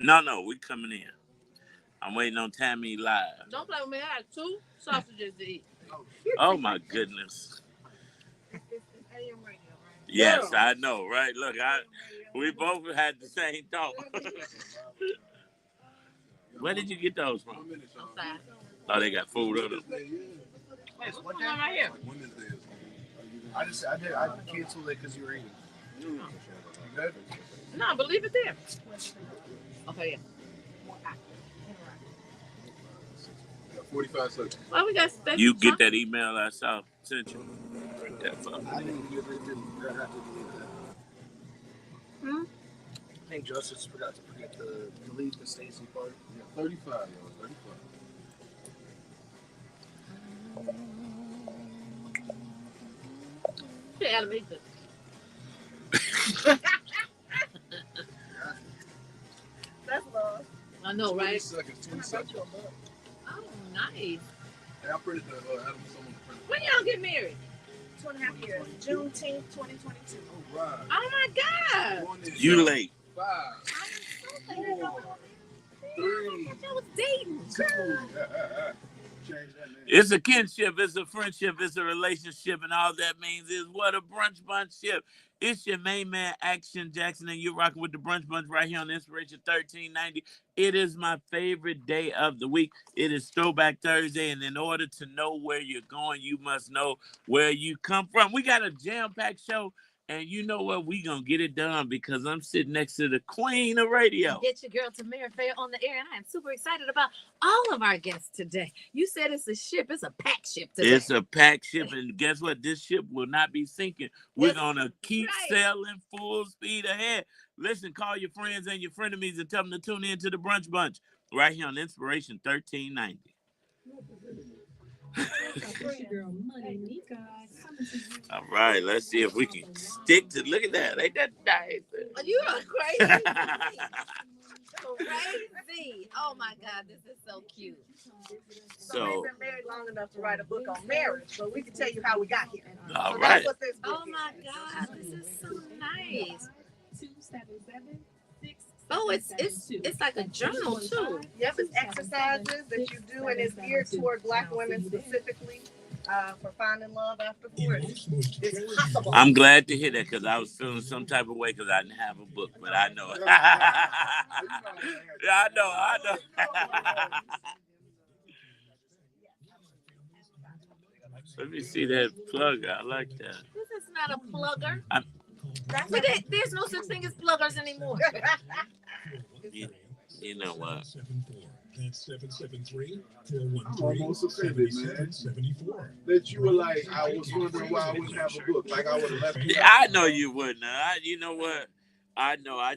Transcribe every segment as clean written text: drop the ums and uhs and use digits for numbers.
No, we coming in. I'm waiting on Tammy live. Don't play with me. I had 2 sausages to eat. Oh my goodness. It's AM radio, right? Yes, I know, right? Look, we both had the same thought. Where did you get those from? Outside. Oh, they got food on them. What's going on right here? I canceled it because you were eating. You good? No, but leave it there. Okay, yeah. 45 seconds. Well, we got steak. You get that email I saw sent you? Right there, fuck. I didn't get it. I have to delete that. Hmm? I think Justice forgot to forget to delete the Stacy part. Yeah, 35, yo. 35. She animated it. That's love. I know, right? 20 seconds. 20 seconds. Oh, nice. Hey, I printed the Adam someone printed. When y'all get married? 2.5 years. Juneteenth, 2022. Oh, right. Oh my God. You late. 5, I 4, 3, was dating. 2. Change that name. It's a kinship, it's a friendship, it's a relationship, and all that means is what a brunch bunch ship. It's your main man, Action Jackson, and you're rocking with the Brunch Bunch right here on Inspiration 1390. It is my favorite day of the week. It is Throwback Thursday, and in order to know where you're going, you must know where you come from. We got a jam-packed show, and you know what? We gonna get it done because I'm sitting next to the queen of radio. Get your girl Tamara Fair on the air, and I am super excited about all of our guests today. You said it's a ship. It's a packed ship today. It's a packed ship, and guess what? This ship will not be sinking. We're gonna keep right. sailing full speed ahead. Listen, call your friends and your frenemies and tell them to tune in to the Brunch Bunch right here on Inspiration 1390. All right, let's see if we can stick to. Look at that. Ain't that nice? You are crazy. Crazy. Oh my God, this is so cute. So we've been married long enough to write a book on marriage, but we can tell you how we got here. All So right. that's what this book Oh my God, this is so nice. Oh, it's like a journal too. Yep, it's exercises that you do, and it's geared toward Black women specifically for finding love after 40. It's possible. I'm glad to hear that because I was feeling some type of way because I didn't have a book, but I know. Yeah, I know. Let me see that plug. I like that. This is not a plugger. That's There's no such thing as pluggers anymore. You know what? That's 773 I'm almost offended, man. That you were like, I was wondering why I wouldn't have a book. Like I would have left you. Yeah, I know you wouldn't. You know what? I know. I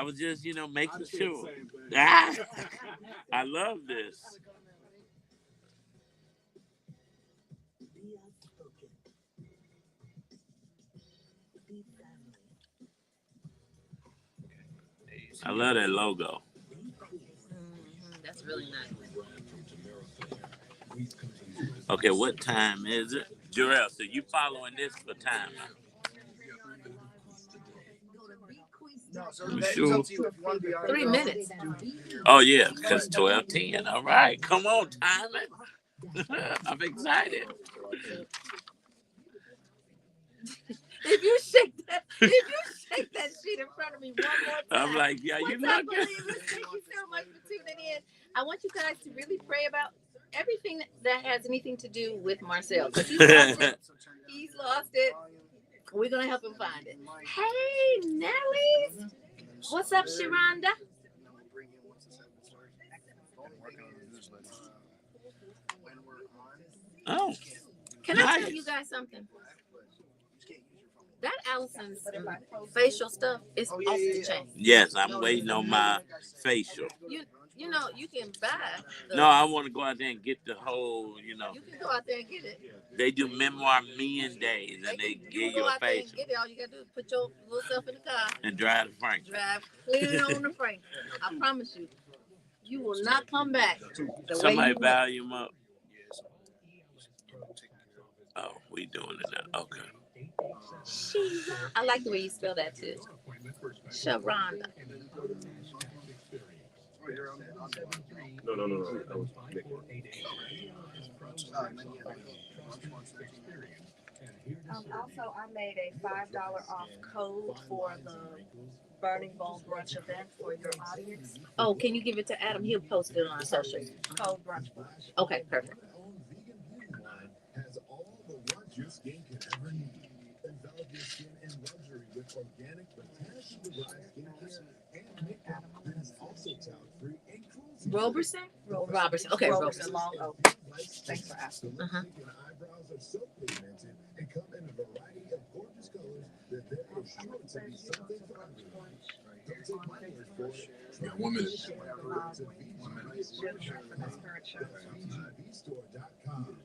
was just, making sure. I love this. I love that logo. That's really nice. Okay, what time is it? Jarrell, so you following this for time? No, so You that's sure? up to you if you want to be on 3 minutes. Oh, yeah, because 12:10. All right, come on, time it. I'm excited. If you shake that sheet in front of me one more time. I'm like, yeah, you look good. Thank you so much for tuning in. I want you guys to really pray about everything that has anything to do with Marcel. Because he's lost it. We're going to help him find it. Hey, Nelly. What's up, Sharonda? Oh, Can I nice. tell you guys something? That Allison's facial stuff is off the chain. Yes, I'm waiting on my facial. You know, you can buy. No, I want to go out there and get the whole, You can go out there and get it. They do Memoir Men Days, and they give you go a out there and facial get it. All you got to do is put your little self in the car. and drive to Franklin. Drive clean on the Franklin. I promise you, you will not come back. Somebody volume up. Oh, we doing it now. Okay. I like the way you spell that too. Sharonda. No. That was Nick. Also, I made a $5 off code for the Burning Bowl Brunch event for your audience. Oh, can you give it to Adam? He'll post it on our socials. Code Brunch. Okay, perfect. Has all the what your skin can ever need. Envelop your skin in luxury with organic, botanically derived skincare and makeup that is also talc-free and cruelty-free. Robertson? Robertson. Okay, Robertson Robertson. Long Oak. Thanks for asking. Your lipstick and eyebrows are so pigmented and come in a variety of gorgeous colors that there is sure to be something for everyone. Don't take my word for it. Yeah, 1 minute. VGBstore.com.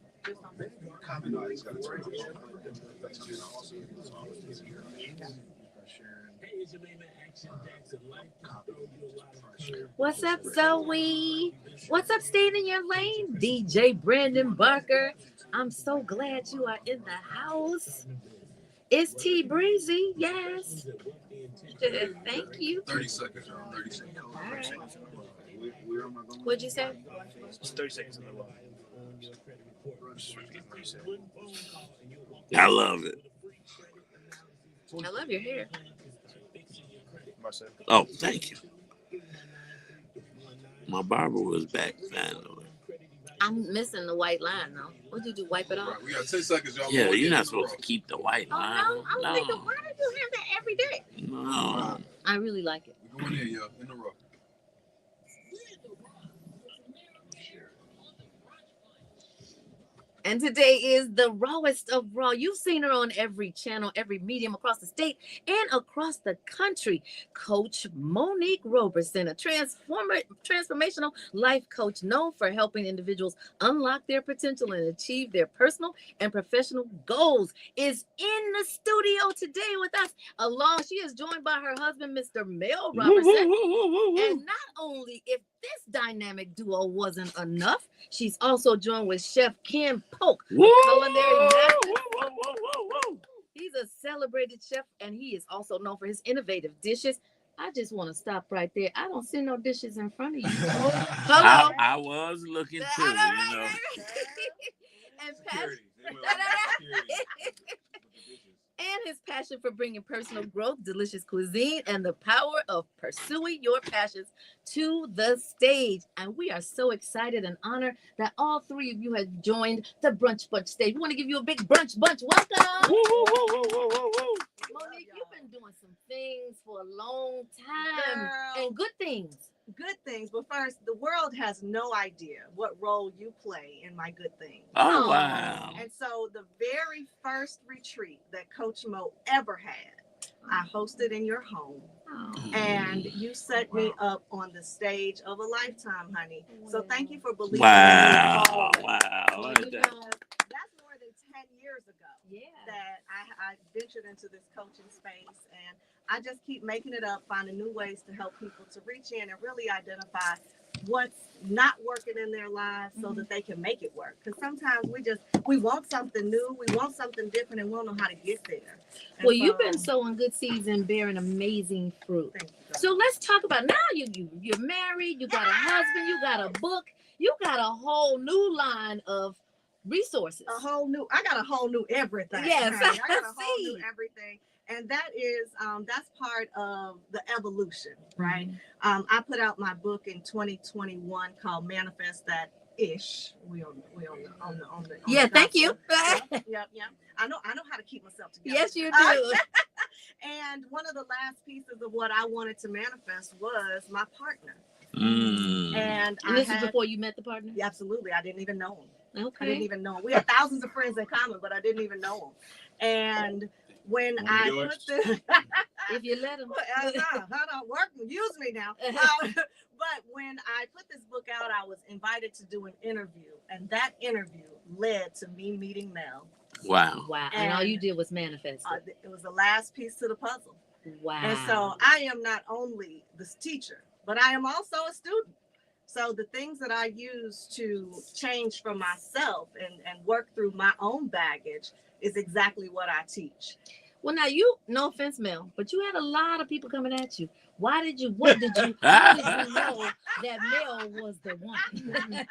What's up, Zoe? What's up, staying in your lane? DJ Brandon Barker. I'm so glad you are in the house. It's T Breezy, yes. Thank you. 30 seconds, y'all. 30 seconds. All right. What'd you say? Just 30 seconds in the law. I love it. I love your hair. Marcel. Oh, thank you. My barber was back finally. I'm missing the white line though. What'd you do? Wipe it off? Right, we got 10 seconds, y'all. Yeah, you're not supposed to keep the white Oh line. no, I was thinking, why do you have that every day? No. I really like it. We're going in, y'all. In the row. And today is the rawest of raw. You've seen her on every channel, every medium across the state and across the country. Coach Monique Roberson, a transformational life coach known for helping individuals unlock their potential and achieve their personal and professional goals, is in the studio today with us. She is joined by her husband, Mr. Mel Robertson. And not only if this dynamic duo wasn't enough, she's also joined with Chef Ken Polk, culinary master. He's a celebrated chef, and he is also known for his innovative dishes. I just want to stop right there. I don't see no dishes in front of you. Hello. I was looking too, you know. And his passion for bringing personal growth, delicious cuisine, and the power of pursuing your passions to the stage. And we are so excited and honored that all three of you have joined the Brunch Bunch stage. We want to give you a big brunch bunch welcome. Monique, you've been doing some things for a long time. Girl. And good things. Good things, but first, the world has no idea what role you play in my good things. Oh, wow. And so the very first retreat that Coach Mo ever had, I hosted in your home, and you set me up on the stage of a lifetime, honey. So thank you for believing in me. Wow. always. Wow. Look at that. That's more than 10 years ago that I ventured into this coaching space, and I just keep making it up, finding new ways to help people to reach in and really identify what's not working in their lives so that they can make it work. Because sometimes we want something new, we want something different, and we don't know how to get there. And Well, you've been sowing good seeds and bearing amazing fruit. Thank you, So let's talk about now. You're married. You got a husband. You got a book. You got a whole new line of resources. I got a whole new everything. Yes, honey. I got a whole see. new everything. And that's part of the evolution, right? I put out my book in 2021 called Manifest That Ish. We on the Yeah, thank you. Yeah. I know how to keep myself together. Yes, you do. And one of the last pieces of what I wanted to manifest was my partner. And this is before you met the partner? Yeah, absolutely. I didn't even know him. Okay. I didn't even know him. We had thousands of friends in common, but I didn't even know him. And when I put this, if you let him, I don't work. Use me now. But when I put this book out, I was invited to do an interview, and that interview led to me meeting Mel. Wow. And all you did was manifest it. It was the last piece to the puzzle. Wow. And so I am not only this teacher, but I am also a student. So the things that I use to change for myself and work through my own baggage is exactly what I teach. Well, now no offense, Mel, but you had a lot of people coming at you. What did you know that Mel was the one?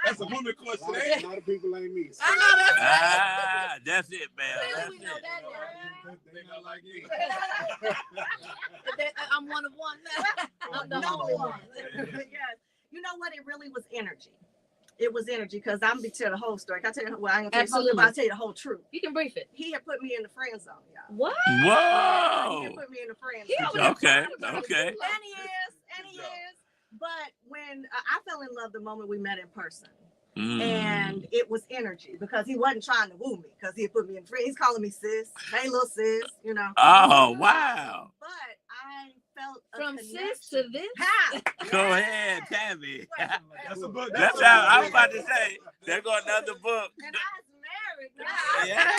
That's a woman question. A lot of people ain't me. So. I know that's it, man. Clearly we know that now. They not like me. I'm one of one. I'm the Number one. Yes. You know what? It really was energy. It was energy because I'm gonna tell the whole story. Can I tell you? Well, I ain't gonna tell you, but I'll tell you the whole truth. You can brief it. He had put me in the friend zone, y'all. What? Whoa. He had put me in the friend zone. Okay. And he is. But when I fell in love the moment we met in person. And it was energy because he wasn't trying to woo me because he had put me in friend. He's calling me sis. Hey, little sis, you know. Oh, wow. But I felt from connection. sis to this. Ha! Go ahead, Tammy. That's a book. That's how I was about to say. There go another book. And I was married now. Yeah.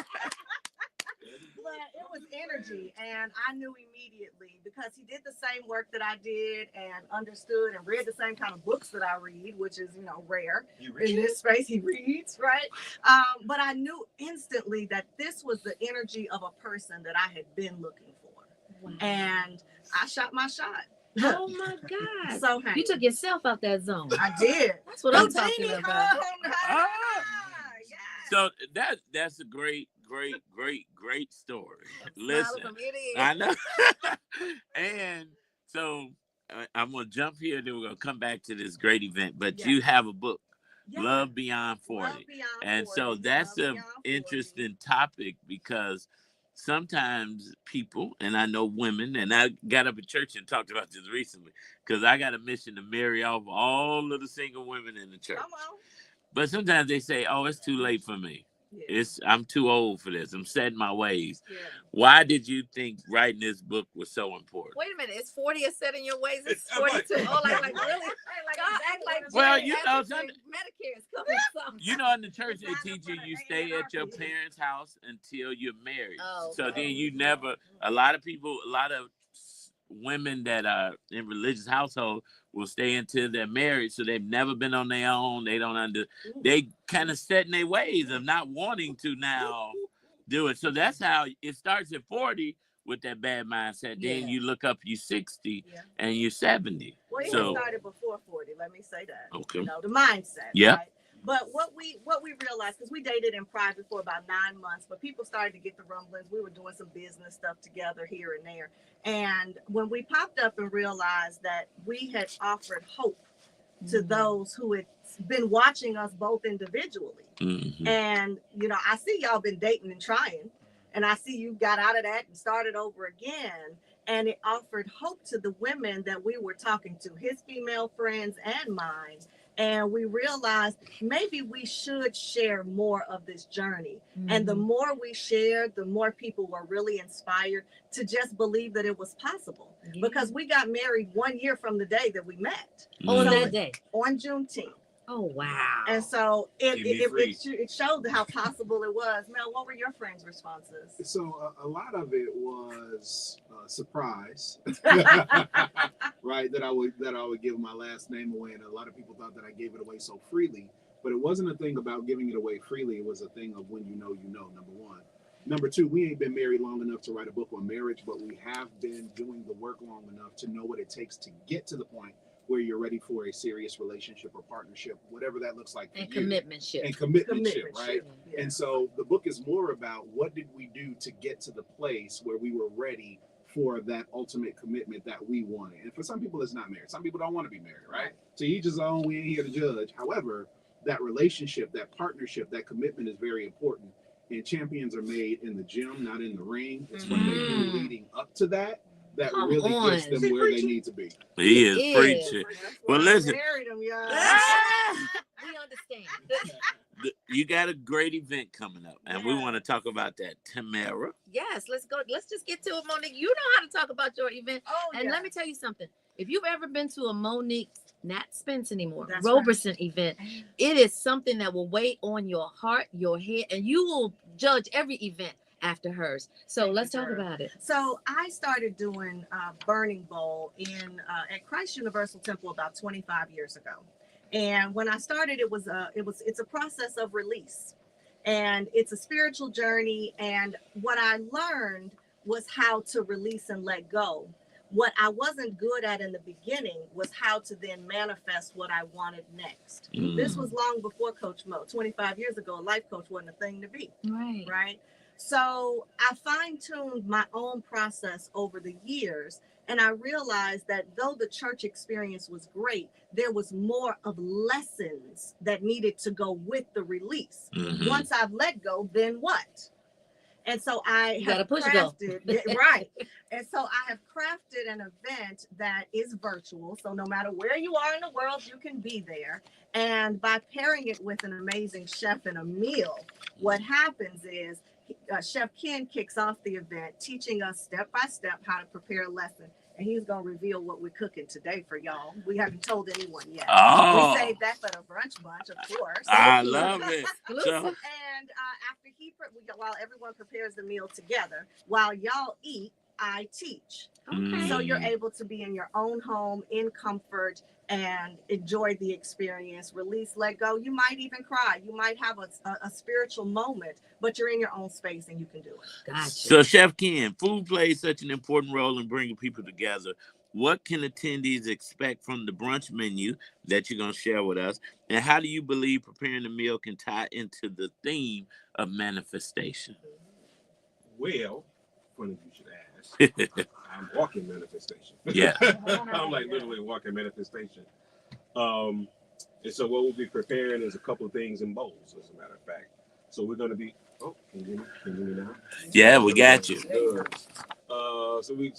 But it was energy, and I knew immediately because he did the same work that I did and understood and read the same kind of books that I read, which is, rare in this space. He reads, right? But I knew instantly that this was the energy of a person that I had been looking for. Wow. And I shot my shot. Oh my God. So you took yourself out that zone. I did. That's what I'm talking about. So that's a great story. Listen, I know. And so I'm gonna jump here. Then we're gonna come back to this great event. But you have a book, Love Beyond 40, and so that's an interesting topic because sometimes people, and I know women, and I got up at church and talked about this recently because I got a mission to marry off all of the single women in the church. But sometimes they say, "Oh, it's too late for me. I'm too old for this. I'm set in my ways." Yeah. Why did you think writing this book was so important? Wait a minute, is 40 is set in your ways? It's 42. Oh, like really? Well, Medicare is coming. In the church they teach you stay at your parents' house until you're married. Oh, so then you never. A lot of women that are in religious households will stay until they're married, so they've never been on their own. They don't they kind of set in their ways of not wanting to now do it. So that's how it starts at 40 with that bad mindset. Then you look up, you're 60 and you're 70. Well, it started before 40. Let me say that. Okay. The mindset. Yeah. Right? But what we realized, because we dated in private for about 9 months, but people started to get the rumblings. We were doing some business stuff together here and there. And when we popped up and realized that we had offered hope to those who had been watching us both individually. Mm-hmm. And, I see y'all been dating and trying. And I see you got out of that and started over again. And it offered hope to the women that we were talking to, his female friends and mine. And we realized maybe we should share more of this journey. Mm-hmm. And the more we shared, the more people were really inspired to just believe that it was possible. Yeah. Because we got married 1 year from the day that we met. On that day? On Juneteenth. Oh, wow. And so it showed how possible it was. Mel, what were your friends' responses? So a lot of it was surprise, right? That I would give my last name away, and a lot of people thought that I gave it away so freely. But it wasn't a thing about giving it away freely. It was a thing of when you know, number one. Number two, we ain't been married long enough to write a book on marriage, but we have been doing the work long enough to know what it takes to get to the point where you're ready for a serious relationship or partnership, whatever that looks like for you. Commitmentship. And commitmentship, right? Yeah. And so the book is more about what did we do to get to the place where we were ready for that ultimate commitment that we wanted. And for some people, it's not married. Some people don't want to be married, right? So each his own, we ain't here to judge. However, that relationship, that partnership, that commitment is very important. And champions are made in the gym, not in the ring. It's what they do leading up to that really gets them where they need to be. He is preaching. Well, listen. Married him, y'all. We understand. You got a great event coming up, and we want to talk about that. Tamara. Yes, let's go. Let's just get to it, Monique. You know how to talk about your event. Let me tell you something. If you've ever been to a Monique, not Spence anymore, Roberson event, it is something that will weigh on your heart, your head, and you will judge every event after hers. So let's talk about it. So I started doing Burning Bowl at Christ Universal Temple about 25 years ago. And when I started, it's a process of release, and it's a spiritual journey. And what I learned was how to release and let go. What I wasn't good at in the beginning was how to then manifest what I wanted next. This was long before Coach Mo. 25 years ago, a life coach wasn't a thing to be. Right. So I fine-tuned my own process over the years, and I realized that though the church experience was great, there was more of lessons that needed to go with the release. Once I've let go, then what? And so I have crafted, right. And so I have crafted an event that is virtual. So no matter where you are in the world, you can be there. And by pairing it with an amazing chef and a meal, what happens is Chef Ken kicks off the event, teaching us step by step how to prepare a lesson. And he's going to reveal what we're cooking today for y'all. We haven't told anyone yet. We saved that for the brunch bunch, of course. I love it. And after while everyone prepares the meal together, while y'all eat, I teach. So you're able to be in your own home in comfort and enjoy the experience, release, let go. You might even cry. You might have a spiritual moment, but you're in your own space and you can do it. Gotcha. So Chef Ken, food plays such an important role in bringing people together. What can attendees expect from the brunch menu that you're going to share with us? And how do you believe preparing the meal can tie into the theme of manifestation? Well, funny you should ask. I'm walking manifestation. Yeah. I'm like literally walking manifestation. And so what we'll be preparing is a couple of things in bowls, as a matter of fact. So we're going to be, can you hear me now? Yeah, we got you.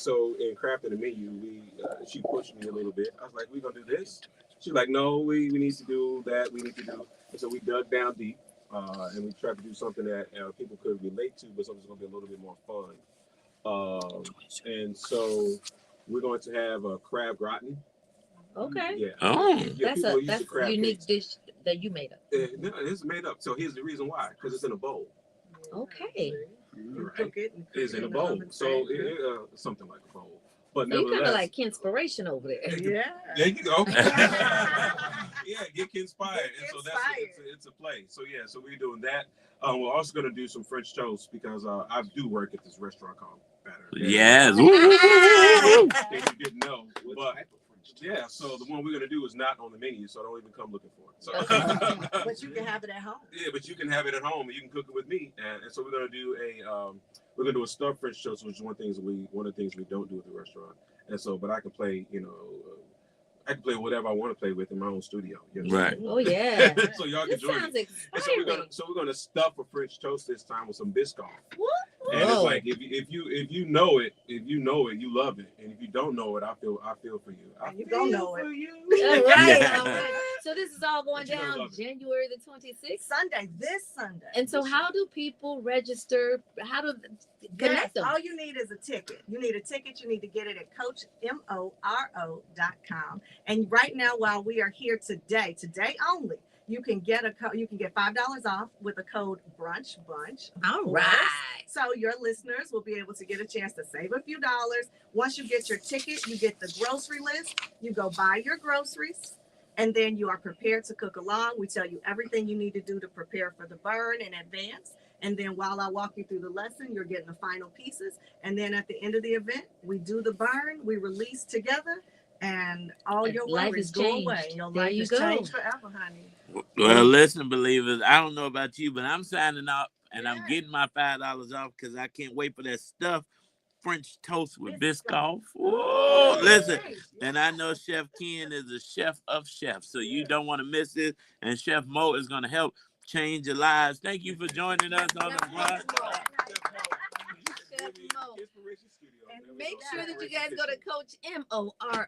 So in crafting the menu, she pushed me a little bit. I was like, we're going to do this. She's like, no, we need to do that. We need to do. And so we dug down deep and we tried to do something that people could relate to, but something's going to be a little bit more fun. And so we're going to have a crab gratin. Okay. Yeah. Oh. Yeah, that's a unique dish that you made up. No, it's made up. So here's the reason why. Because it's in a bowl. Okay. Right. It's in a bowl. So something like a bowl. But so you kind of like Kinspiration over there. Yeah. There you go. Yeah, get inspired. And so it's a play. So yeah, so we're doing that. We're also going to do some French toast because I do work at this restaurant called Better. Yes. You didn't know. But yeah, so the one we're going to do is not on the menu, so don't even come looking for it. So, but you can have it at home. Yeah, but you can have it at home and you can cook it with me. And so we're going to do a stuffed French toast, which is one of the things we don't do at the restaurant. And so, but I can play, I can play whatever I want to play with in my own studio. Right. Oh yeah. So y'all can join me. And so we're gonna stuff a French toast this time with some Biscoff. And it's like if you know it, you love it. And if you don't know it, I feel for you. You don't know it. All right. Yeah. So this is all going down January the 26th, this Sunday. And so how do people register? How do connect them? All you need is a ticket. You need a ticket. You need to get it at CoachMoro.com. And right now, while we are here today only, you can get $5 off with the code Brunch Bunch. All right. So your listeners will be able to get a chance to save a few dollars. Once you get your ticket, you get the grocery list. You go buy your groceries. And then you are prepared to cook along. We tell you everything you need to do to prepare for the burn in advance. And then while I walk you through the lesson, you're getting the final pieces. And then at the end of the event, we do the burn, we release together, and all your worries go away. Your life is changed forever, honey. Well, listen, believers, I don't know about you, but I'm signing up and I'm getting my $5 off because I can't wait for that stuff. French toast with Biscoff. Whoa, listen. And I know Chef Ken is a chef of chefs, so you don't want to miss it. And Chef Mo is going to help change your lives. Thank you for joining us on the Brunch. And make sure that you guys go to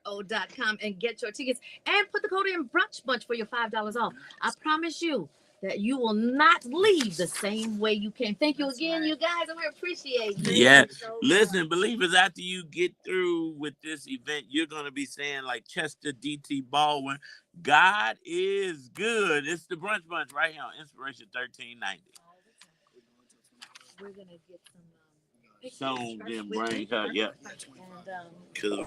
CoachMoro.com and get your tickets and put the code in Brunch Bunch for your $5 off. I promise you that you will not leave the same way you came. Thank you again, you guys, and we appreciate you. Yeah. Listen, believers, after you get through with this event, you're going to be saying like Chester D.T. Baldwin, God is good. It's the Brunch Bunch right here on Inspiration 1390. We're going to get some songs and bring her, yeah. And,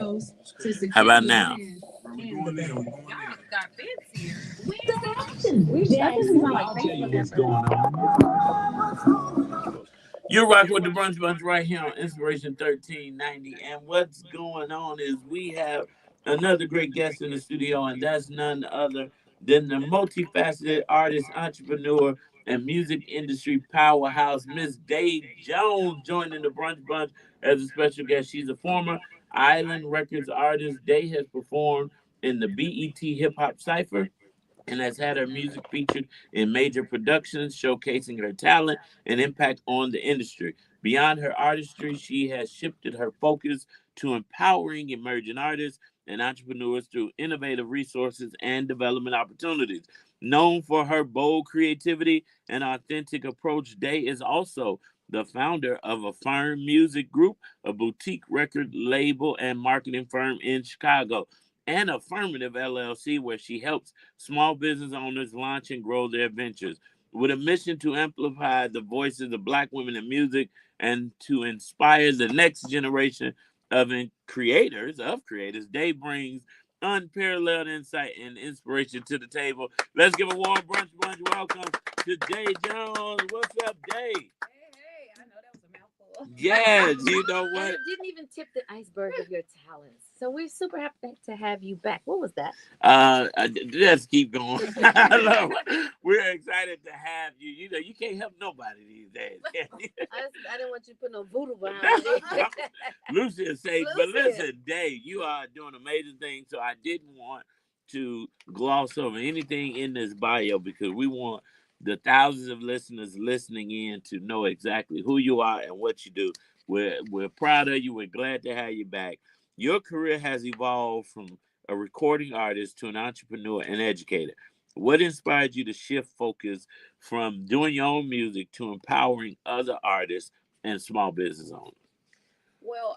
How about now? We're going in. Got fancier. I think we sound like Facebook at first. You're rocking with the Brunch Bunch right here on Inspiration 1390. And what's going on is we have another great guest in the studio, and that's none other than the multifaceted artist, entrepreneur, and music industry powerhouse, Miss Day Jones, joining the Brunch Bunch as a special guest. She's a former Island Records artist. Day has performed in the BET Hip Hop Cypher and has had her music featured in major productions, showcasing her talent and impact on the industry. Beyond her artistry, she has shifted her focus to empowering emerging artists and entrepreneurs through innovative resources and development opportunities. Known for her bold creativity and authentic approach, Day is also the founder of Affirm Music Group, a boutique record label and marketing firm in Chicago, and Affirmative LLC, where she helps small business owners launch and grow their ventures. With a mission to amplify the voices of Black women in music and to inspire the next generation of creators, Day brings unparalleled insight and inspiration to the table. Let's give a warm brunch welcome to Day Jones. What's up, Day? Hey, I know that was a mouthful. Yes, you know And what? it didn't even tip the iceberg of your talents. So we're super happy to have you back. What was that? Let's keep going. We're excited to have you. You know, you can't help nobody these days. I didn't want you to put no voodoo behind it. Lucia's sake, but listen, Dave, you are doing amazing things. So I didn't want to gloss over anything in this bio because we want the thousands of listeners listening in to know exactly who you are and what you do. We're proud of you. We're glad to have you back. Your career has evolved from a recording artist to an entrepreneur and educator. What inspired you to shift focus from doing your own music to empowering other artists and small business owners? Well,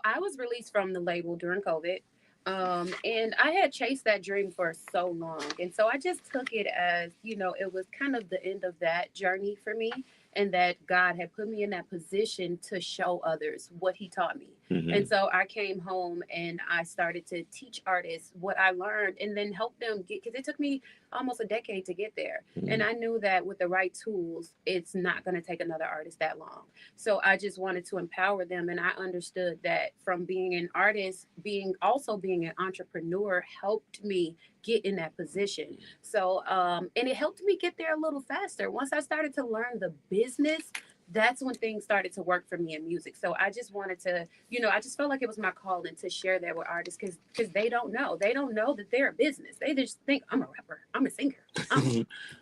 I was released from the label during COVID, and I had chased that dream for so long, and so I just took it as it was kind of the end of that journey for me, and that God had put me in that position to show others what He taught me. Mhm. And so I came home and I started to teach artists what I learned, and then help them get, because it took me almost a decade to get there, and I knew that with the right tools, it's not going to take another artist that long. So I just wanted to empower them. And I understood that from being an artist, being an entrepreneur helped me get in that position. So, and it helped me get there a little faster. Once I started to learn the business, that's when things started to work for me in music. So I just wanted to, I just felt like it was my calling to share that with artists, because they don't know. They don't know that they're a business. They just think, I'm a rapper, I'm a singer.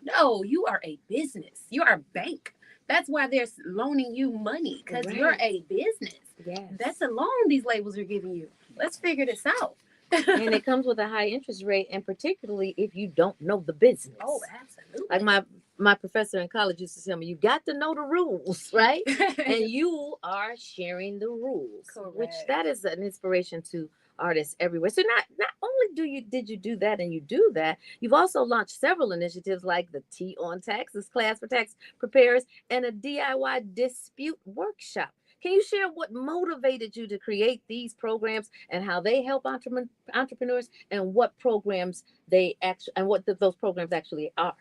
No, you are a business. You are a bank. That's why they're loaning you money, because you're a business. Yes. That's a loan these labels are giving you. Let's figure this out. And it comes with a high interest rate, and particularly if you don't know the business. Oh, absolutely. Like my professor in college used to tell me, you got to know the rules, right? And you are sharing the rules. Correct. Which that is an inspiration to artists everywhere. So not only did you do that and you do that, you've also launched several initiatives like the T on Taxes class for tax preparers and a DIY dispute workshop. Can you share what motivated you to create these programs and how they help entrepreneurs, and what programs those programs actually are?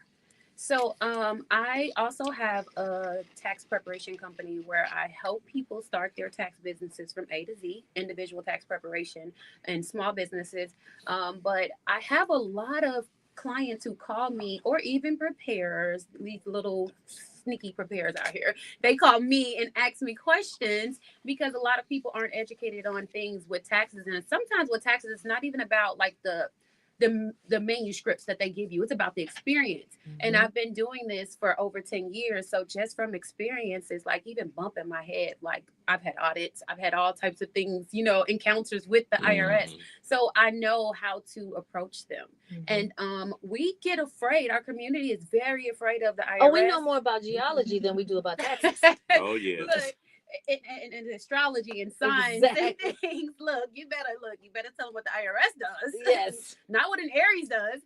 So I also have a tax preparation company where I help people start their tax businesses from A to Z, individual tax preparation and small businesses. But I have a lot of clients who call me, or even preparers, these little sneaky preparers out here. They call me and ask me questions, because a lot of people aren't educated on things with taxes. And sometimes with taxes, it's not even about like the manuscripts that they give you. It's about the experience. Mm-hmm. And I've been doing this for over 10 years. So just from experiences, like even bumping my head, like I've had audits, I've had all types of things, encounters with the IRS. So I know how to approach them. Mm-hmm. And we get afraid. Our community is very afraid of the IRS. Oh, we know more about geology than we do about taxes. Oh, yeah. Look, and astrology and signs and things. Look, you better tell them what the IRS does. Yes. Not what an Aries does,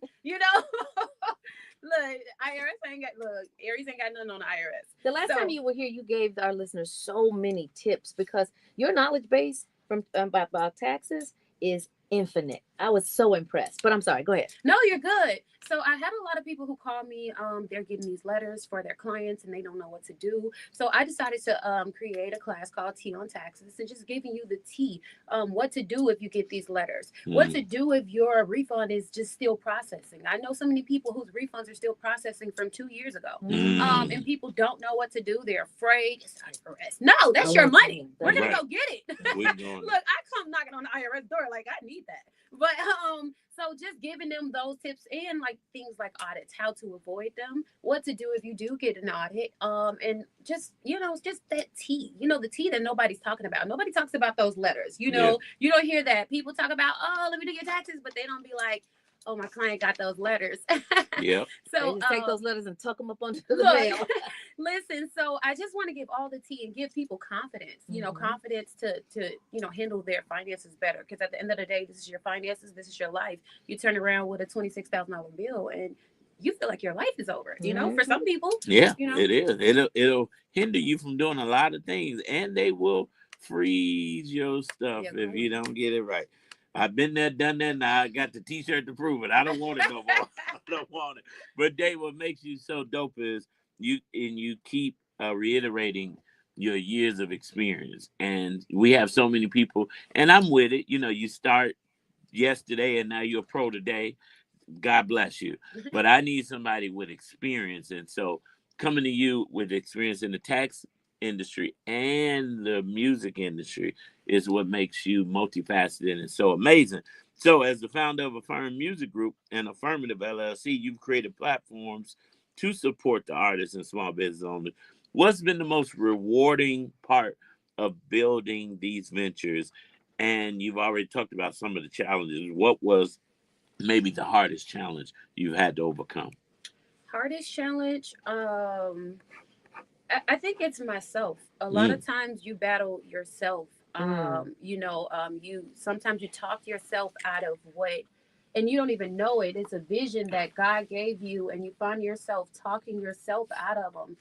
Look, Aries ain't got nothing on the IRS. The last time you were here, you gave our listeners so many tips, because your knowledge base from about taxes is infinite. I was so impressed. But I'm sorry. Go ahead. No, you're good. So I had a lot of people who call me. They're getting these letters for their clients and they don't know what to do. So I decided to create a class called Tea on Taxes and just giving you the tea. What to do if you get these letters. What to do if your refund is just still processing. I know so many people whose refunds are still processing from 2 years ago. And people don't know what to do. They're afraid. It's IRS. No, that's your money. We're going to go get it. Look, I come knocking on the IRS door like I need that. But so just giving them those tips and like things like audits, how to avoid them, what to do if you do get an audit, and just just that tea, the tea that nobody's talking about. Nobody talks about those letters. You don't hear that. People talk about, oh, let me do your taxes, but they don't be like, oh, my client got those letters. Yeah. So just take those letters and tuck them up under the mail. Listen, so I just want to give all the tea and give people confidence, confidence to handle their finances better. Because at the end of the day, this is your finances, this is your life. You turn around with a $26,000 bill and you feel like your life is over, for some people. Yeah, it is. It'll hinder you from doing a lot of things, and they will freeze your stuff if you don't get it right. I've been there, done that. Now I got the T-shirt to prove it. I don't want it no more. I don't want it. But Dave, what makes you so dope is you keep reiterating your years of experience, and we have so many people. And I'm with it. You start yesterday, and now you're a pro today. God bless you. But I need somebody with experience, and so coming to you with experience in the tax industry and the music industry is what makes you multifaceted and so amazing. So as the founder of Affirm Music Group and Affirmative LLC, you've created platforms to support the artists and small business owners. What's been the most rewarding part of building these ventures? And you've already talked about some of the challenges. What was maybe the hardest challenge you had to overcome? Hardest challenge? I think it's myself. A lot of times you battle yourself. You sometimes you talk yourself out of what, and you don't even know it. It's a vision that God gave you, and you find yourself talking yourself out of them.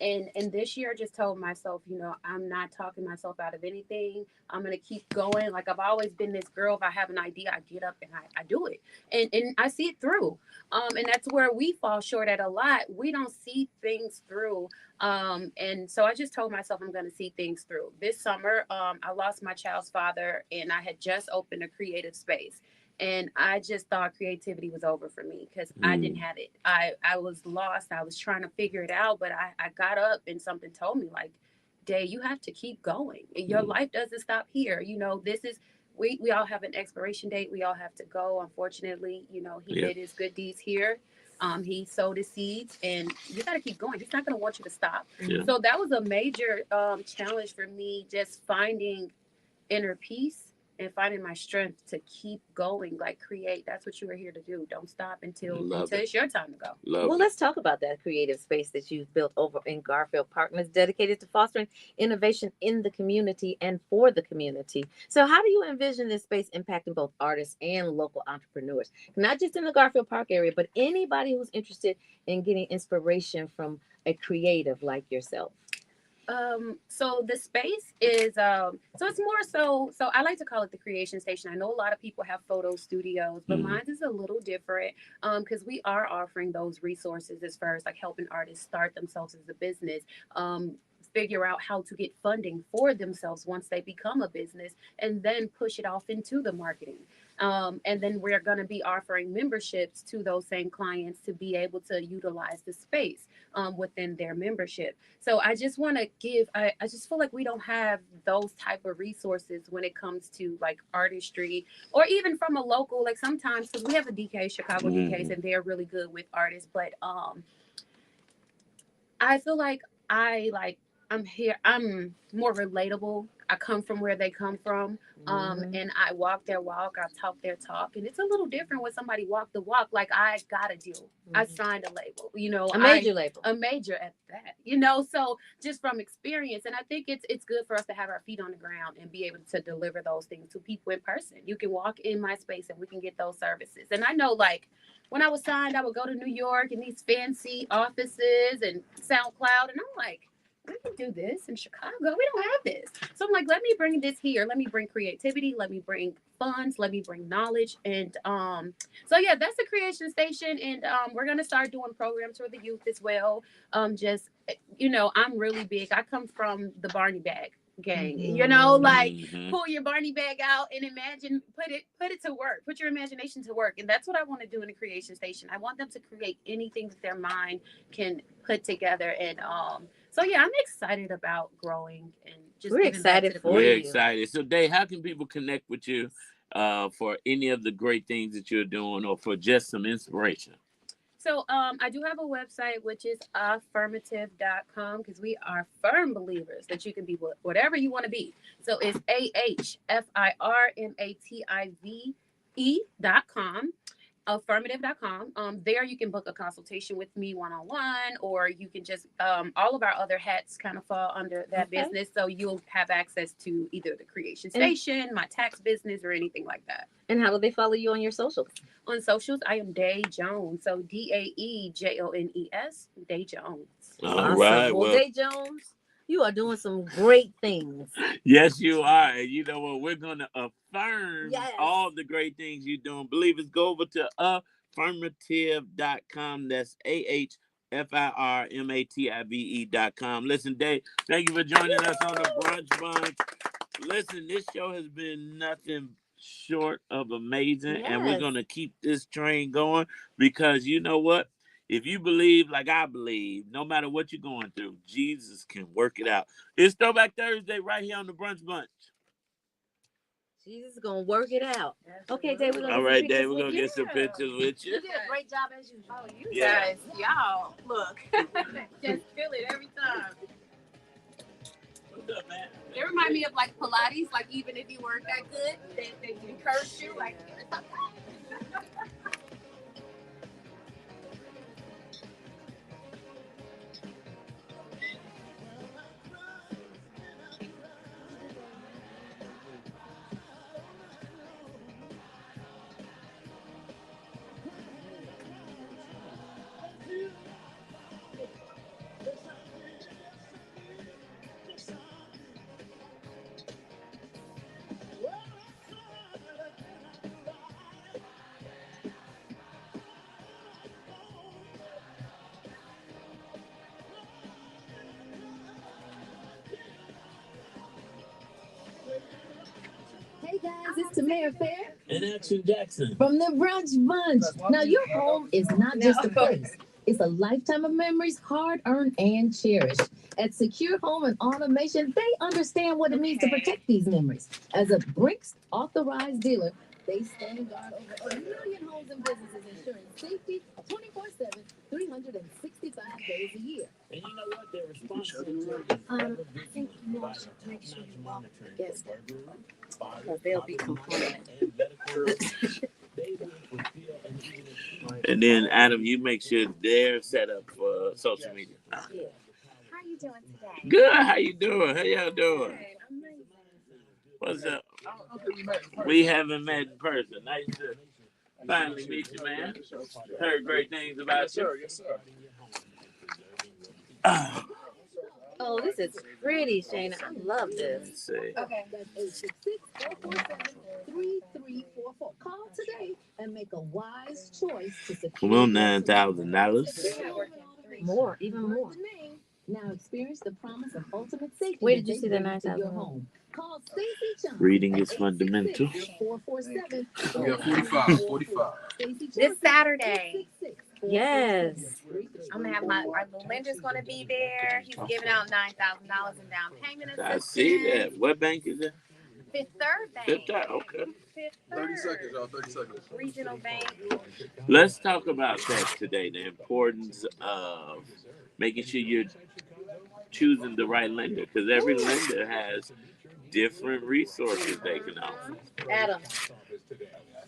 And this year, I just told myself, I'm not talking myself out of anything. I'm gonna keep going. Like I've always been this girl. If I have an idea, I get up and I do it, and I see it through. And that's where we fall short at a lot. We don't see things through. And so I just told myself I'm going to see things through. This summer, I lost my child's father, and I had just opened a creative space. And I just thought creativity was over for me because I didn't have it. I was lost. I was trying to figure it out, but I got up and something told me like, Day, you have to keep going. Your life doesn't stop here. This is, we all have an expiration date. We all have to go. Unfortunately, he did his good deeds here. He sowed his seeds, and you got to keep going. He's not going to want you to stop. Yeah. So that was a major challenge for me, just finding inner peace and finding my strength to keep going, like create. That's what you were here to do. Don't stop until it's your time to go. Let's talk about that creative space that you've built over in Garfield Park, and is dedicated to fostering innovation in the community and for the community. So how do you envision this space impacting both artists and local entrepreneurs? Not just in the Garfield Park area, but anybody who's interested in getting inspiration from a creative like yourself. So the space is so it's more so I like to call it the creation station. I know a lot of people have photo studios, but mine is a little different because we are offering those resources as far as like helping artists start themselves as a business, figure out how to get funding for themselves once they become a business, and then push it off into the marketing. And then we're going to be offering memberships to those same clients to be able to utilize the space within their membership. So I just want to give, I just feel like we don't have those type of resources when it comes to like artistry, or even from a local, like sometimes, because we have a DK, Chicago DKs, and they're really good with artists. But I feel like I'm here. I'm more relatable. I come from where they come from. And I walk their walk. I talk their talk. And it's a little different when somebody walk the walk. Like I got a deal. I signed a label, a major label, a major at that, so just from experience. And I think it's good for us to have our feet on the ground and be able to deliver those things to people in person. You can walk in my space and we can get those services. And I know like when I was signed, I would go to New York and these fancy offices and SoundCloud. And I'm like, we can do this in Chicago. We don't have this. So I'm like, let me bring this here. Let me bring creativity. Let me bring funds. Let me bring knowledge. And so yeah, that's the Creation Station. And we're gonna start doing programs for the youth as well. Just I'm really big. I come from the Barney bag gang. Like pull your Barney bag out and imagine, put it to work. Put your imagination to work. And that's what I want to do in the Creation Station. I want them to create anything that their mind can put together. And so yeah, I'm excited about growing and just We're excited for We're you. excited. So Dave, how can people connect with you for any of the great things that you're doing or for just some inspiration? So I do have a website, which is affirmative.com, because we are firm believers that you can be whatever you want to be. So it's AHFIRMATIVE.com. Affirmative.com. There you can book a consultation with me one-on-one, or you can just all of our other hats kind of fall under that business. So you'll have access to either the Creation Station, my tax business, or anything like that. And how do they follow you on your socials? On socials, I am Day Jones. So DAEJONES, Day Jones. All right. Well, Day Jones, you are doing some great things. Yes, you are. And you know what? We're going to affirm all the great things you're doing. Believers, go over to affirmative.com. That's AHFIRMATIVE.com. Listen, Dave, thank you for joining us on the Brunch Bunch. Listen, this show has been nothing short of amazing. And we're going to keep this train going because you know what? If you believe like I believe, no matter what you're going through, Jesus can work it out. It's Throwback Thursday right here on the Brunch Bunch. Jesus is going to work it out. Okay, Dave, we're going to All right, Dave, we're going to get some pictures with you. You did a great job as usual. Oh, you guys, y'all, look. Just feel it every time. What's up, man? They remind me of like Pilates, like even if you weren't that good, they encourage you. Like, Hey guys, it's Tamara Fair And Action Jackson from the Brunch Bunch. Now, your home is not just a place. It's a lifetime of memories, hard-earned and cherished. At Secure Home and Automation, they understand what it means to protect these memories. As a Brinks authorized dealer, they stand guard over 1 million homes and businesses, ensuring safety 24/7, 365 days a year. And you know what? They're responsible. I think you all should make sure you walk this because they'll be complaining. And then, Adam, you make sure they're set up for social media. How are you doing today? Good. How you doing? How y'all doing? What's up? We haven't met in person. Nice to finally meet you, man. Heard great things about you. Yes, sir. Oh, this is pretty, Shayna. I love this. Let's see. Okay. That's 866-447-3344. Call today and make a wise choice to secure. Come on, $9,000. More, even more. Now experience the promise of ultimate safety. Where did you that see they the bring to 9,000? your home. Call Stacey Johnson. Reading at is fundamental. 866-447. We got 45. 45. this Saturday, Yes. I'm gonna have our lender's gonna be there. He's giving out $9,000 in down payment assistance. I see that. What bank is that? Fifth Third Bank. Fifth Third, okay. Fifth 30 Third. seconds, y'all. 30 seconds. Regional Bank. Let's talk about that today. The importance of making sure you're choosing the right lender, because every lender has different resources they can offer. Adam.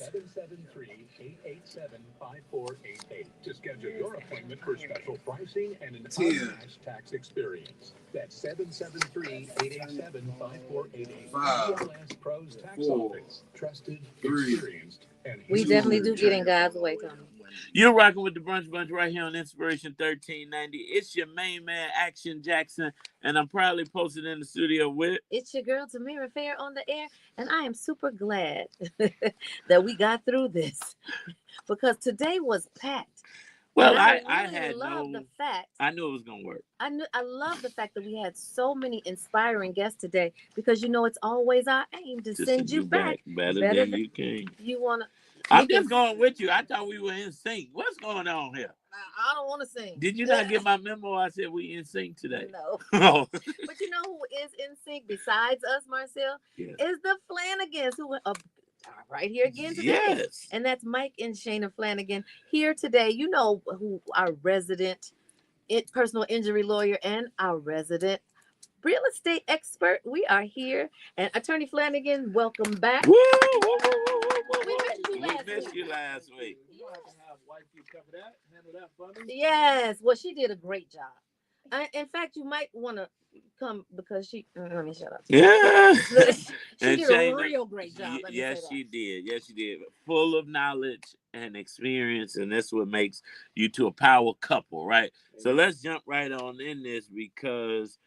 773-887-5488 to schedule your appointment for special pricing and an 10. unmatched tax experience. That's 773-887-5488. 5. ULS Pros Tax 4. Office. Trusted, 3. experienced, and We definitely do get in God's way, Tony. You're rocking with the Brunch Bunch right here on Inspiration 1390. It's your main man, Action Jackson, and I'm proudly posted in the studio with... It's your girl, Tamira Fair, on the air, and I am super glad that we got through this because today was packed. Well, And I really had love the fact. I knew it was going to work. I love the fact that we had so many inspiring guests today because, it's always our aim to send you back better than you came. You want to... I'm just going with you. I thought we were in sync. What's going on here? I don't want to sing. Did you not get my memo? I said we in sync today. No. Oh. But you know who is in sync besides us, Marcel? Yes. Is the Flanagans who are right here again today. Yes. And that's Mike and Shayna Flanagan here today. You know who our resident personal injury lawyer and our resident real estate expert. We are here. And Attorney Flanagan, welcome back. Woo, We missed you last week. Yes. Well, she did a great job. In fact, you might want to come because she... let me shut up. Yeah. she did a real great job. Yes, she did. Yes, she did. Full of knowledge and experience, and that's what makes you two a power couple, right? So let's jump right on in this because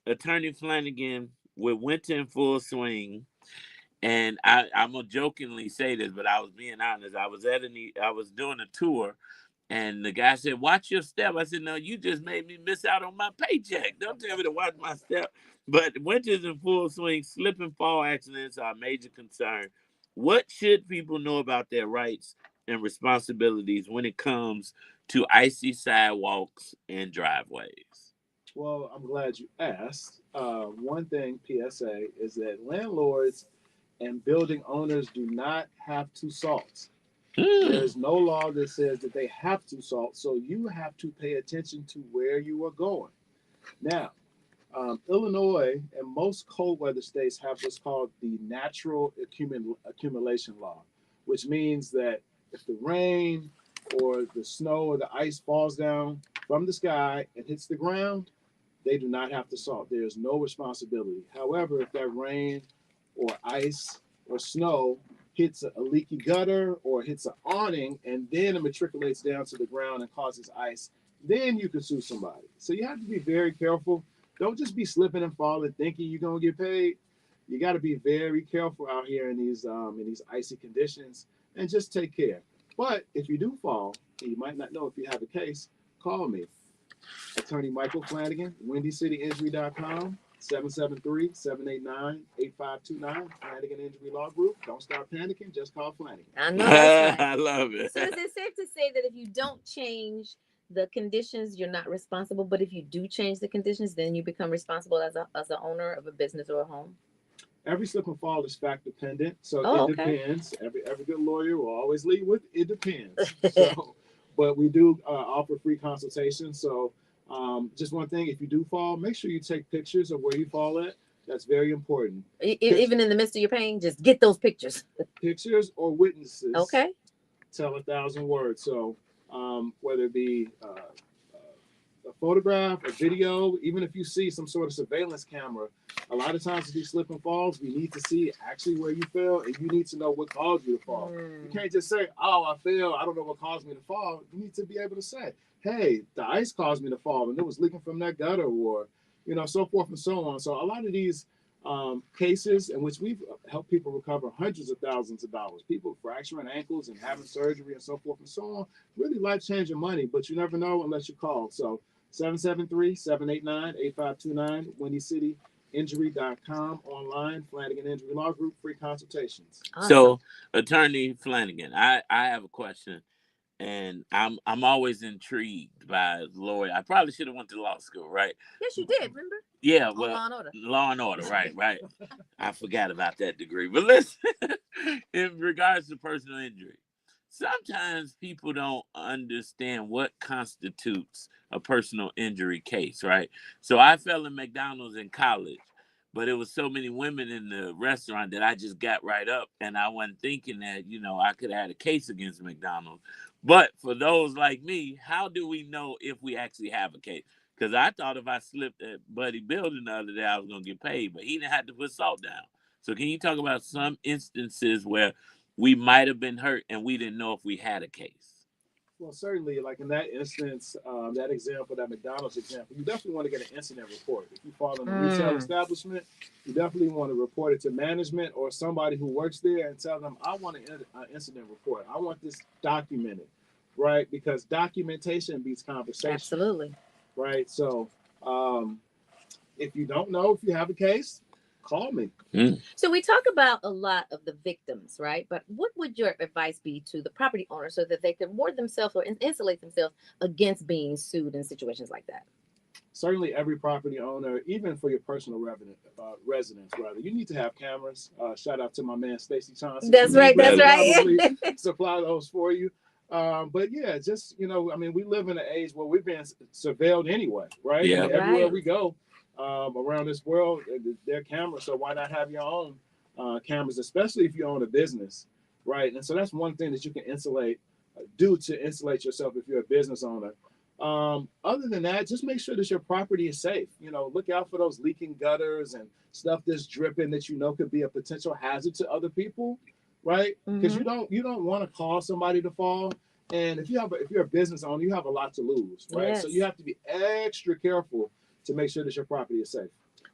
Attorney Flanagan, with winter in full swing, and I'm gonna jokingly say this, but I was being honest. I was doing a tour, and the guy said, "Watch your step." I said, "No, you just made me miss out on my paycheck. Don't tell me to watch my step." But winter's in full swing. Slip and fall accidents are a major concern. What should people know about their rights and responsibilities when it comes to icy sidewalks and driveways? Well, I'm glad you asked. One thing, PSA, is that landlords and building owners do not have to salt. There's no law that says that they have to salt, so you have to pay attention to where you are going. Now, Illinois and most cold weather states have what's called the natural accumulation law, which means that if the rain or the snow or the ice falls down from the sky and hits the ground, they do not have to salt. There is no responsibility. However, if that rain or ice or snow hits a leaky gutter or hits an awning and then it matriculates down to the ground and causes ice, then you can sue somebody. So you have to be very careful. Don't just be slipping and falling thinking you're gonna get paid. You got to be very careful out here in these icy conditions and just take care. But if you do fall and you might not know if you have a case, call me. Attorney Michael Flanagan, WindyCityInjury.com, 773-789-8529, Flanagan Injury Law Group. Don't start panicking, just call Flanagan. I know that's right. I love it. So is it safe to say that if you don't change the conditions, you're not responsible, but if you do change the conditions, then you become responsible as an owner of a business or a home? Every slip and fall is fact dependent, so it depends. Every good lawyer will always lead with it depends. So, but we do offer free consultations. So just one thing, if you do fall, make sure you take pictures of where you fall at. That's very important. Even in the midst of your pain, just get those pictures. Pictures or witnesses. Okay. Tell 1,000 words. So whether it be a photograph, a video, even if you see some sort of surveillance camera, a lot of times with these slip and falls, we need to see actually where you fell, and you need to know what caused you to fall. You can't just say, "Oh, I fell. I don't know what caused me to fall." You need to be able to say, "Hey, the ice caused me to fall, and it was leaking from that gutter," or so forth and so on. So a lot of these cases in which we've helped people recover hundreds of thousands of dollars, people fracturing ankles and having surgery and so forth and so on, really life-changing money, but you never know unless you call. So 773-789-8529, WindyCityInjury.com, online, Flanagan Injury Law Group, free consultations. Awesome. So, Attorney Flanagan, I have a question, and I'm always intrigued by lawyer. I probably should have went to law school, right? Yes, you did, remember? Yeah, well, Law and Order. Law and Order, right. I forgot about that degree. But listen, in regards to personal injury, sometimes people don't understand what constitutes a personal injury case, right? So I fell in McDonald's in college, but it was so many women in the restaurant that I just got right up, and I wasn't thinking that, I could have had a case against McDonald's. But for those like me, how do we know if we actually have a case? Because I thought if I slipped at Buddy Building the other day, I was going to get paid, but he didn't have to put salt down. So can you talk about some instances where we might have been hurt and we didn't know if we had a case? Well, certainly, like in that instance, that example, that McDonald's example, you definitely want to get an incident report. If you fall in a retail establishment, you definitely want to report it to management or somebody who works there and tell them, I want an incident report. I want this documented, right? Because documentation beats conversation. Absolutely. Right? So if you don't know if you have a case, call me. So we talk about a lot of the victims, right? But what would your advice be to the property owner so that they can ward themselves or insulate themselves against being sued in situations like that? Certainly, every property owner, even for your personal residents, rather, you need to have cameras. Shout out to my man Stacy Johnson. That's right. That's right. Probably supply those for you. But yeah, just I mean, we live in an age where we're being surveilled anyway, right? Yeah. I mean, everywhere we go around this world, there are cameras. So why not have your own cameras, especially if you own a business, right? And so that's one thing that you can do to insulate yourself if you're a business owner. Other than that, just make sure that your property is safe. Look out for those leaking gutters and stuff that's dripping that could be a potential hazard to other people, right? Because you don't want to cause somebody to fall. And if you're a business owner, you have a lot to lose, right? Yes. So you have to be extra careful to make sure that your property is safe.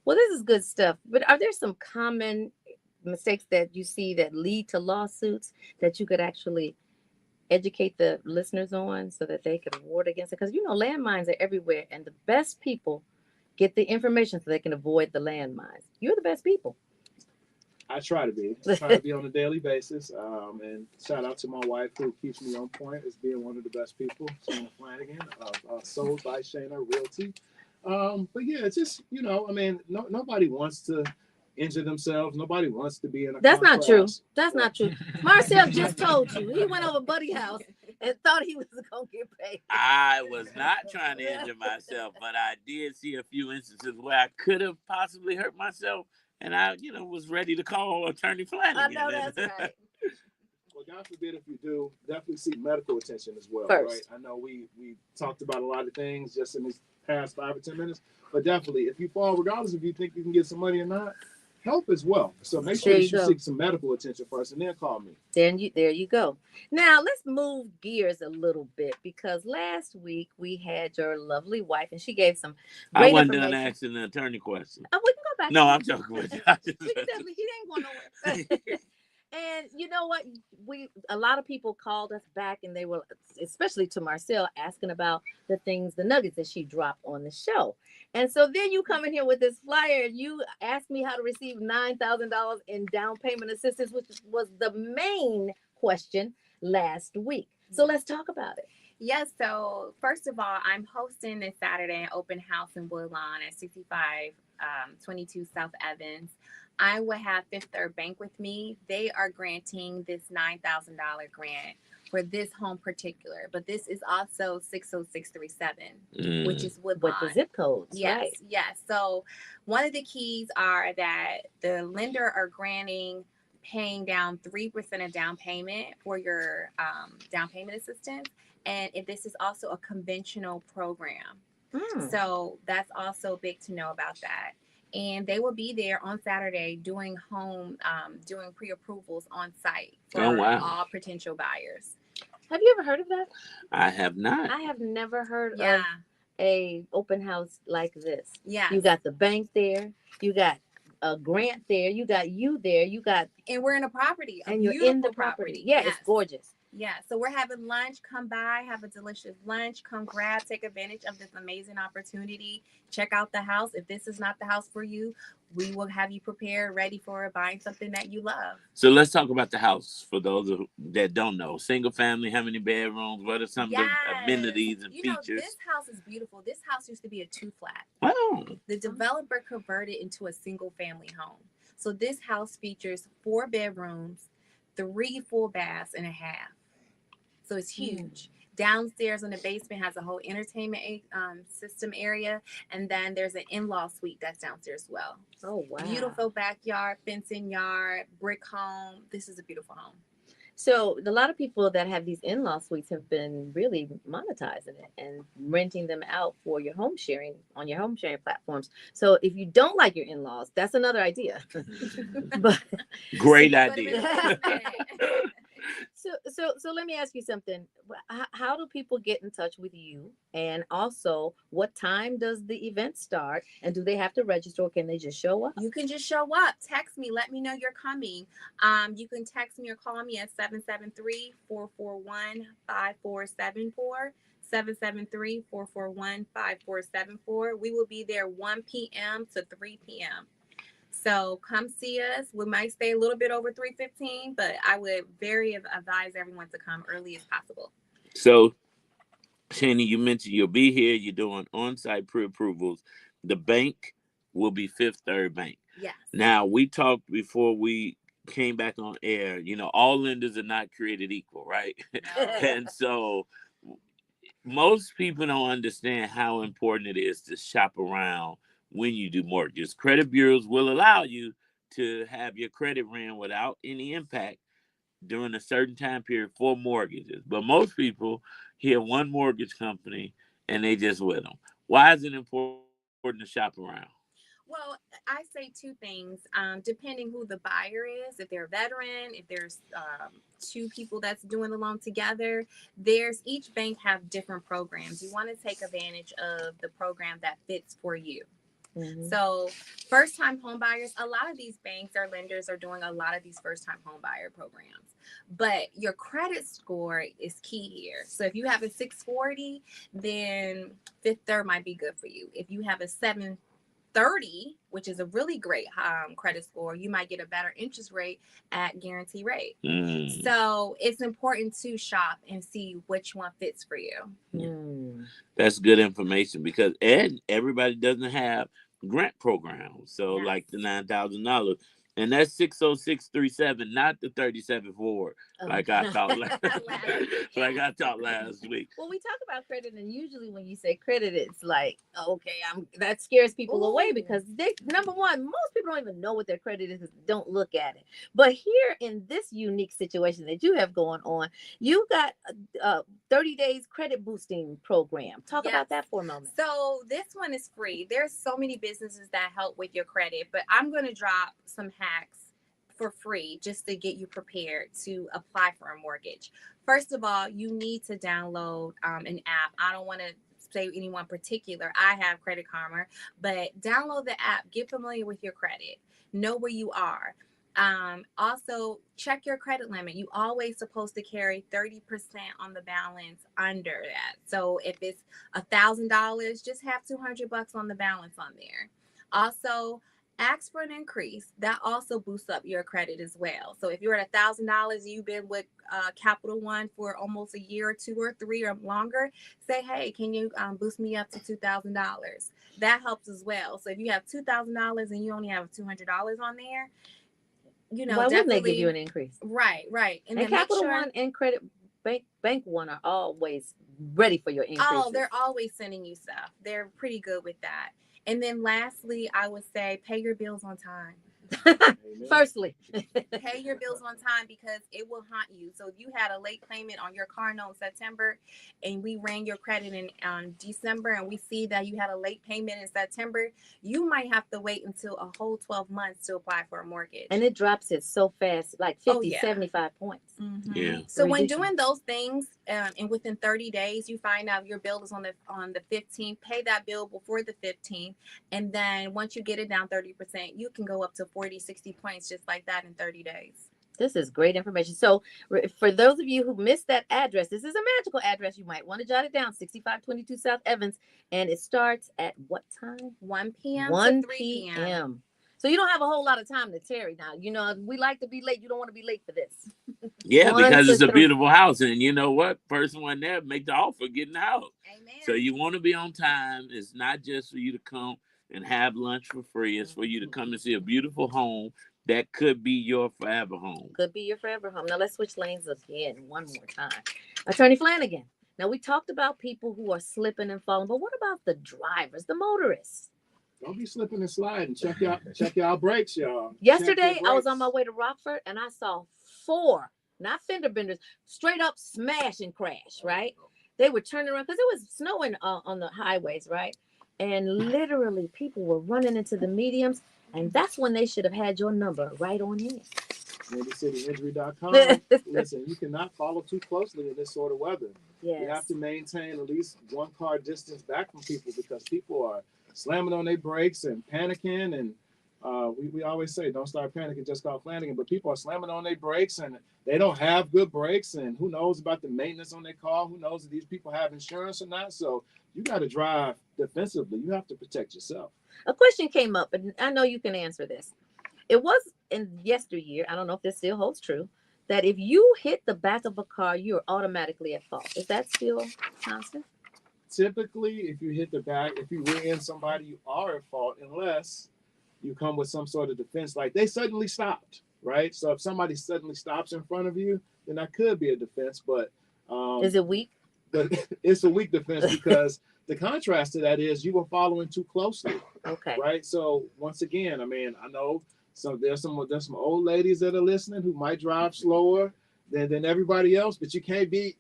Well, this is good stuff. But are there some common mistakes that you see that lead to lawsuits that you could actually educate the listeners on so that they can ward against it? Because landmines are everywhere, and the best people get the information so they can avoid the landmines. You're the best people. I try to be. I try to be on a daily basis. And shout out to my wife who keeps me on point as being one of the best people, Shana Flanagan of Sold by Shana Realty. But yeah, it's just I mean, nobody wants to injure themselves. Nobody wants to be in a That's car not true. crash. That's not true. Marcel just told you he went over Buddy's house and thought he was gonna get paid. I was not trying to injure myself, but I did see a few instances where I could have possibly hurt myself, and I, was ready to call Attorney Flanagan. I know that's right. Well, God forbid if you do, definitely seek medical attention as well. First. Right? I know we talked about a lot of things just in these past 5 or 10 minutes, but definitely if you fall, regardless if you think you can get some money or not, help as well. So make sure that you seek some medical attention first and then call me. There you go. Now let's move gears a little bit because last week we had your lovely wife and she gave some great I wasn't information. done asking the attorney question. Oh, we can go back. No, I'm joking with you. We can definitely, he ain't going nowhere. And you know what? A lot of people called us back and they were, especially to Marcel, asking about the nuggets that she dropped on the show. And so then you come in here with this flyer and you asked me how to receive $9,000 in down payment assistance, which was the main question last week. So let's talk about it. Yes, so first of all, I'm hosting this Saturday an open house in Woodlawn at 6522 South Evans. I will have Fifth Third Bank with me. They are granting this $9,000 grant for this home particular, but this is also 60637, which is Woodlawn. With the zip codes, yes, right? Yes. So one of the keys are that the lender are paying down 3% of down payment for your down payment assistance. And if this is also a conventional program. So that's also big to know about that. And they will be there on Saturday doing pre-approvals on site for all potential buyers. Have you ever heard of that? I have not. I have never heard of a open house like this. Yeah. You got the bank there. You got a grant there. You got you there. And we're in a property. And you're in the property. Yeah, yes. It's gorgeous. Yeah, so we're having lunch. Come by, have a delicious lunch. Come grab, take advantage of this amazing opportunity. Check out the house. If this is not the house for you, we will have you prepared, ready for buying something that you love. So let's talk about the house for those that don't know. Single family, how many bedrooms? What are some of the amenities and features? This house is beautiful. This house used to be a 2-flat. Oh. The developer converted into a single family home. So this house features 4 bedrooms, 3 full baths and a half. So it's huge. Downstairs in the basement has a whole entertainment system area. And then there's an in-law suite that's downstairs as well. Oh, wow. Beautiful backyard, fencing yard, brick home. This is a beautiful home. So a lot of people that have these in-law suites have been really monetizing it and renting them out for your home sharing on your home sharing platforms. So if you don't like your in-laws, that's another idea. Great idea. So let me ask you something. How do people get in touch with you? And also, what time does the event start? And do they have to register or can they just show up? You can just show up. Text me. Let me know you're coming. You can text me or call me at 773-441-5474. 773-441-5474. We will be there 1 p.m. to 3 p.m. So come see us. We might stay a little bit over 3:15, but I would very advise everyone to come early as possible. So, Shani, you mentioned you'll be here. You're doing on-site pre-approvals. The bank will be Fifth Third Bank. Yes. Now, we talked before we came back on air. All lenders are not created equal, right? No. And so most people don't understand how important it is to shop around when you do mortgages. Credit bureaus will allow you to have your credit ran without any impact during a certain time period for mortgages. But most people hear one mortgage company and they just with them. Why is it important to shop around? Well, I say two things. Depending who the buyer is, if they're a veteran, if there's two people that's doing the loan together, each bank have different programs. You want to take advantage of the program that fits for you. Mm-hmm. So first-time home buyers, a lot of these banks or lenders are doing a lot of these first-time home buyer programs. But your credit score is key here. So if you have a 640, then Fifth Third might be good for you. If you have a 730, which is a really great credit score, you might get a better interest rate at guarantee rate. So it's important to shop and see which one fits for you. That's good information because everybody doesn't have grant programs. So like the $9,000. And that's 60637, not the 37 like I thought last week. Well, we talk about credit, and usually when you say credit, it's like, okay, that scares people away because number one, most people don't even know what their credit is, don't look at it. But here in this unique situation that you have going on, you got a 30 days credit boosting program. Talk about that for a moment. So this one is free. There's so many businesses that help with your credit, but I'm going to drop some hacks for free just to get you prepared to apply for a mortgage. First of all, you need to download an app. I don't want to say anyone particular. I have Credit Karma, but download the app, get familiar with your credit, know where you are. Also check your credit limit. You always supposed to carry 30% on the balance under that. So if it's $1,000, just have $200 on the balance on there. Also, ask for an increase. That also boosts up your credit as well. So if you're at $1,000, you've been with Capital One for almost a year or 2 or 3 or longer, say, hey, can you boost me up to $2,000? That helps as well. So if you have $2,000 and you only have $200 on there, why wouldn't they give you an increase? Right. And then Capital One and Credit Bank One are always ready for your increase. Oh, they're always sending you stuff. They're pretty good with that. And then lastly, I would say pay your bills on time. Firstly, pay your bills on time because it will haunt you. So if you had a late payment on your car note in September and we ran your credit in December and we see that you had a late payment in September, you might have to wait until a whole 12 months to apply for a mortgage. And it drops it so fast, like 75 points. Mm-hmm. Yeah. So when doing those things and within 30 days, you find out your bill is on the 15th, pay that bill before the 15th. And then once you get it down 30%, you can go up to 40, 60 points just like that in 30 days. This is great information. So for those of you who missed that address, this is a magical address. You might want to jot it down, 6522 South Evans. And it starts at what time? 1 p.m. 1 to 3 p.m. So you don't have a whole lot of time to tarry now. We like to be late. You don't want to be late for this. Yeah, because it's a beautiful house. And you know what? Person one there, make the offer, get in the house. Amen. So you want to be on time. It's not just for you to come and have lunch for free. It's for you to come and see a beautiful home that could be your forever home. Could be your forever home. Now let's switch lanes again one more time. Attorney Flanagan. Now we talked about people who are slipping and falling, but what about the drivers, the motorists? Don't be slipping and sliding. Check y'all brakes, y'all. Yesterday, I was on my way to Rockford and I saw 4, not fender benders, straight up smash and crash, right? They were turning around because it was snowing on the highways, right? And literally people were running into the mediums. And that's when they should have had your number right on hand. WindyCityInjury.com. Listen, you cannot follow too closely in this sort of weather. Yes. You have to maintain at least 1 car distance back from people because people are slamming on their brakes and panicking. And we always say, don't start panicking, just call Flanagan. But people are slamming on their brakes and they don't have good brakes. And who knows about the maintenance on their car? Who knows if these people have insurance or not? So you got to drive defensively. You have to protect yourself. A question came up, and I know you can answer this. It was in yesteryear, I don't know if this still holds true, that if you hit the back of a car, you're automatically at fault. Is that still constant? Typically, if you hit the back, if you rear end somebody, you are at fault unless you come with some sort of defense, like they suddenly stopped, right? So if somebody suddenly stops in front of you, then that could be a defense. But is it weak? But it's a weak defense because the contrast to that is you were following too closely. Okay. Right. So once again, I mean, I know there's some old ladies that are listening who might drive slower than everybody else, but you can't be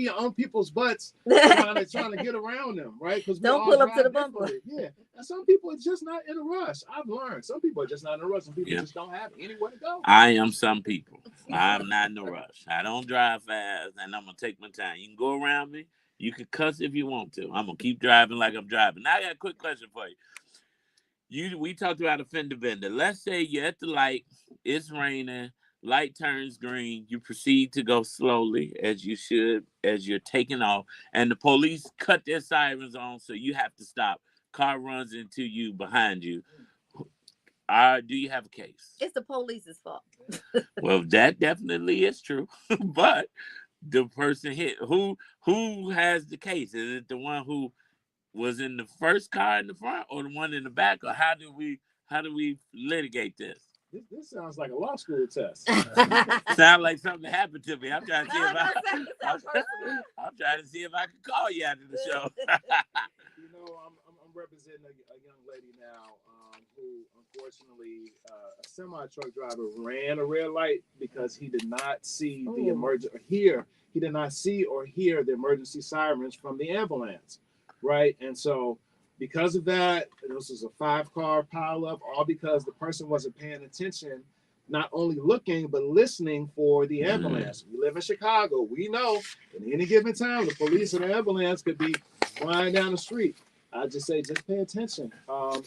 on people's butts trying to get around them, right? Because don't pull up to the bumper. Yeah, and some people are just not in a rush. I've learned some people are just not in a rush. Some people just don't have anywhere to go. I am some people. I'm not in a rush. I don't drive fast, and I'm gonna take my time. You can go around me. You can cuss if you want to. I'm gonna keep driving like I'm driving. Now I got a quick question for you. We talked about a fender bender. Let's say you're at the light, it's raining, light turns green, you proceed to go slowly as you should, as you're taking off, and the police cut their sirens on, so you have to stop. Car runs into you behind you. Do you have a case? It's the police's fault. Well, that definitely is true. But the person hit, who has the case? Is it the one who was in the first car in the front or the one in the back, or how do we litigate this? This sounds like a law school test. Sound like something happened to me. I'm trying to see if I'm trying to see if I can call you after the show. You know, I'm representing a young lady now who unfortunately a semi truck driver ran a red light because he did not see the emergency he did not see or hear the emergency sirens from the ambulance. Right. And so because of that, this was a 5-car pileup, all because the person wasn't paying attention, not only looking, but listening for the ambulance. We live in Chicago. We know at any given time, the police and the ambulance could be flying down the street. I just say, just pay attention.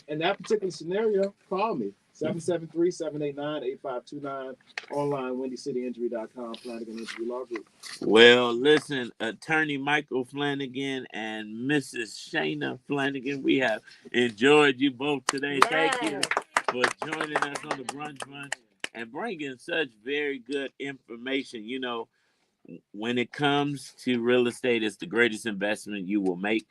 In that particular scenario, call me. 773-789-8529. Online, WindyCityInjury.com, Flanagan Injury Law Group. Well, listen, Attorney Michael Flanagan and Mrs. Shayna Flanagan, we have enjoyed you both today. Yes. Thank you for joining us on the Brunch and bringing such very good information. You know, when it comes to real estate, it's the greatest investment you will make.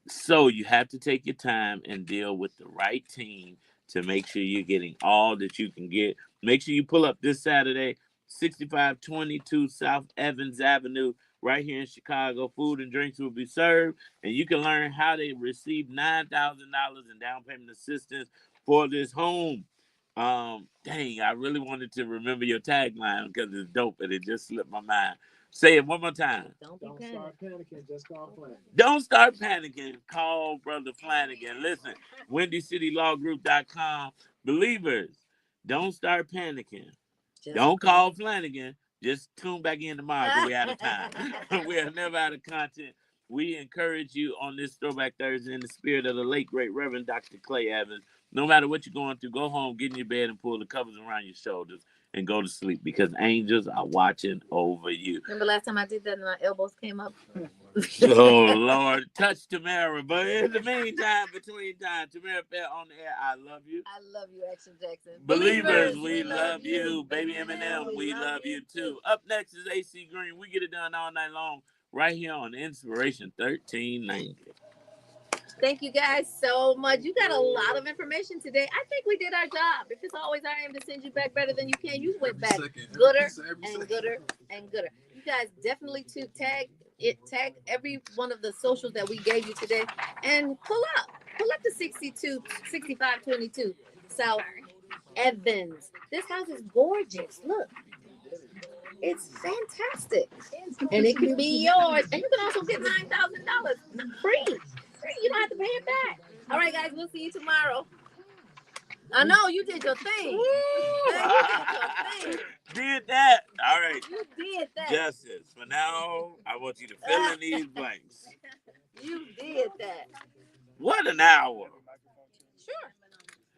So you have to take your time and deal with the right team to make sure you're getting all that you can get. Make sure you pull up this Saturday, 6522 South Evans Avenue, right here in Chicago. Food and drinks will be served, and you can learn how to receive $9,000 in down payment assistance for this home. Dang, I really wanted to remember your tagline because it's dope, and it just slipped my mind. Say it one more time. Don't start panicking, just call Flanagan. Don't start panicking. Call Brother Flanagan. Listen, WindyCityLawGroup.com. Believers, don't start panicking. Don't call Flanagan. Just tune back in tomorrow because we're out of time. We are never out of content. We encourage you on this Throwback Thursday in the spirit of the late, great Reverend Dr. Clay Evans. No matter what you're going through, go home, get in your bed, and pull the covers around your shoulders and go to sleep because angels are watching over you. Remember last time I did that and my elbows came up? Oh, Lord. Touch Tamara. But in the meantime, between time, Tamara Fair on the air, I love you. I love you, Action Jackson. Believers, we love you. Baby Eminem, we love you too. Up next is AC Green. We get it done all night long right here on Inspiration 1390. Thank you guys so much. You got a lot of information today. I think we did our job. If it's always our aim to send you back better than you can, you went back gooder and gooder and gooder. You guys definitely tag every one of the socials that we gave you today and pull up to 6522 South Evans. This house is gorgeous. Look. It's fantastic. And it can be yours. And you can also get $9,000 free. You don't have to pay it back. All right, guys, we'll see you tomorrow. I know you did your thing. You did your thing. did that. All right. You did that. Justice. For now, I want you to fill in these blanks. You did that. What an hour.